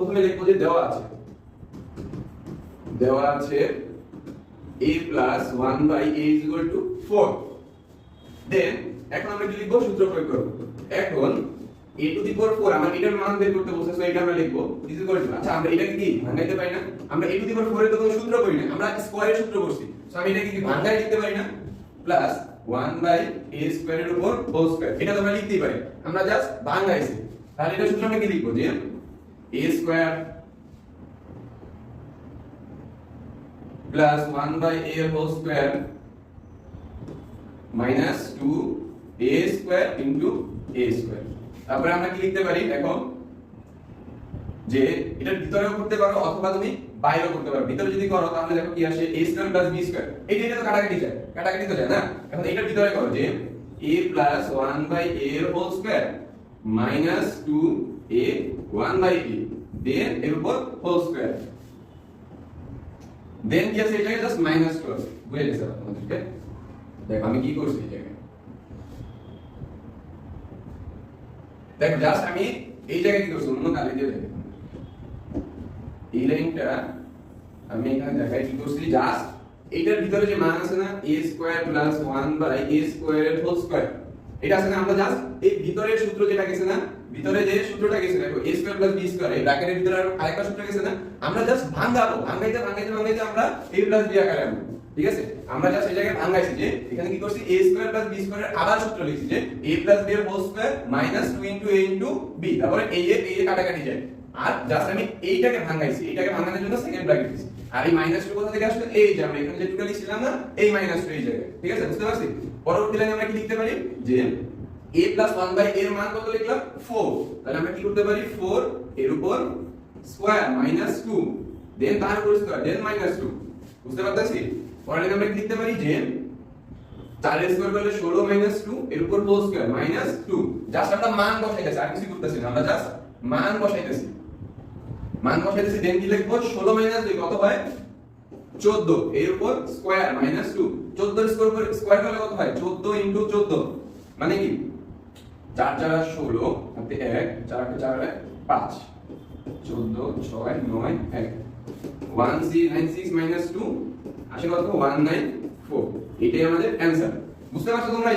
প্রথমে লিখবো যে দেওয়া আছে a plus 1 by a is equal to 4. দেন এখন আমরা কি লিখবো, সূত্র প্রয়োগ করব। এখন a to the power 4 আমরা এটার মান বের করতে বলছে, সো এটা আমরা লিখবো is equal to, আচ্ছা আমরা এটাকে কি ভাঙাইতে পারি না? আমরা a to the power 4 এর তো কোনো সূত্র করি না, আমরা স্কয়ারের সূত্র করছি, সো আমি এটাকে কি ভাঙাই লিখতে পারি না? প্লাস 1 by a স্কয়ার এর উপর হোল স্কয়ার, এটা তো আমরা লিখতেই পারি, আমরা জাস্ট ভাঙাইছি। তাহলে এটা সূত্র আমরা কি লিখবো, যে a square plus 1 by a whole square minus 2a square into a square। তারপরে আমরা কি লিখতে পারি দেখো, যে এটার ভিতরেও করতে পারো অথবা তুমি বাইরেও করতে পারো। ভিতরে যদি করো তাহলে দেখো কি আসে, a square plus b square, এটা তো কাটাকাটি তো যায় না। এখন এটার ভিতরে করো যে a plus 1 by a whole square minus 2a 1 by a দেন এর উপর whole square, দেন কি আছে, এটাকে জাস্ট মাইনাস করো, বুঝে গেছে তোমাদেরকে? দেখো আমি কি করছি, দেখো জাস্ট আমি এই জায়গায় কি করছি, অন্য কালি দিয়ে দেখো এই লাইনটা আমি এখানে দেখাই কি করছি, জাস্ট এইটার ভিতরে যে মান আছে না a square plus 1 by a square whole square, এটা আছে না, আমরা জাস্ট এই ভিতরের সূত্র যেটা গেছে না, ভিতরে যে সূত্রটা গেছে দেখো a square plus b square, এই ব্র্যাকেটের ভিতরে আরেকটা সূত্র গেছে না, আমরা জাস্ট ভাঙাইতে আমরা a প্লাস b আকারে আনবো, ঠিক আছে? আমরা জাস্ট এই জায়গায় ভাঙাইছি, যে এখানে কি করছি, a স্কয়ার প্লাস b স্কয়ারের আবার সূত্র লিখছি, যে a প্লাস b এর whole square minus 2 into a into b, তারপরে a কাটাকাটি যায়, আর জাস্ট আমি এইটাকে ভাঙাইছি, এইটাকে ভাঙানোর জন্য সেকেন্ড ব্র্যাকেট দিছি, আর এই মাইনাস 2 কোথা থেকে আসলে, এই যে আমরা এখানে যে টুটা লিখছিলাম না, এই মাইনাস 2 এই জায়গায়, ঠিক আছে? বুঝতে পারছি? পরবর্তী লাইনে আমরা কি লিখতে পারি, যে a plus 1 by a এর মান কত লিখলাম, 4, তাহলে আমরা কি করতে পারি, 4 এর উপর স্কয়ার মাইনাস 2 দেন তার উপর স্কয়ার দেন মাইনাস 2, বুঝতে পারতেছি? পরে আমরা কি লিখতে পারি, যে 4 এর স্কয়ার করলে 16 মাইনাস 2 এর উপর হোল স্কয়ার মাইনাস 2, জাস্ট আমরা মান বসাইতেছি, আর কিছু করতেছি না, আমরা জাস্ট মান বসাইতেছি দেন কি লিখবো, 16 মাইনাস 2 কত হয়, 14 এর উপর স্কয়ার মাইনাস 2, 14 এর স্কয়ার করলে কত হয়, 14 ইনটু 14, মানে কি 4 4 16 হাতে 1 4 4 5 14 6 9 1 196 minus 2 আসে কত, 194, এটাই আমাদের অ্যানসার। বুঝতে পারছো তোমরা?